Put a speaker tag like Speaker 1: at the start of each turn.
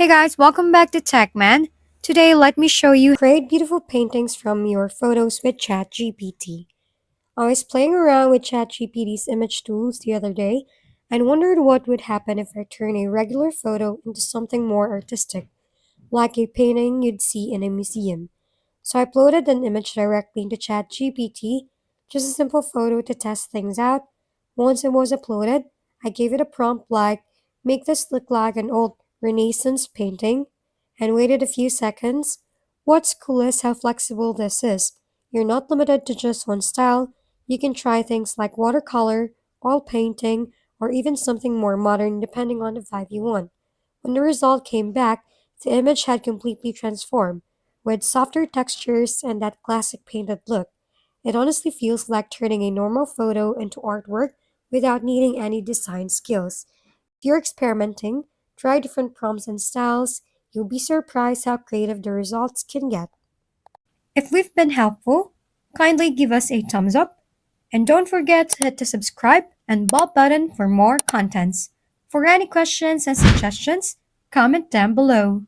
Speaker 1: Hey guys, welcome back to TechMan. Today, let me show you create beautiful paintings from your photos with ChatGPT. I was playing around with ChatGPT's image tools the other day and wondered what would happen if I turn a regular photo into something more artistic, like a painting you'd see in a museum. So I uploaded an image directly into ChatGPT, just a simple photo to test things out. Once it was uploaded, I gave it a prompt like, make this look like an old Renaissance painting, and waited a few seconds. What's cool is how flexible this is. You're not limited to just one style. You can try things like watercolor, oil painting, or even something more modern depending on the vibe you want. When the result came back, the image had completely transformed with softer textures and that classic painted look. It honestly feels like turning a normal photo into artwork without needing any design skills. If you're experimenting, try different prompts and styles. You'll be surprised how creative the results can get. If we've been helpful, kindly give us a thumbs up and don't forget to hit the subscribe and bell button for more contents. For any questions and suggestions, comment down below.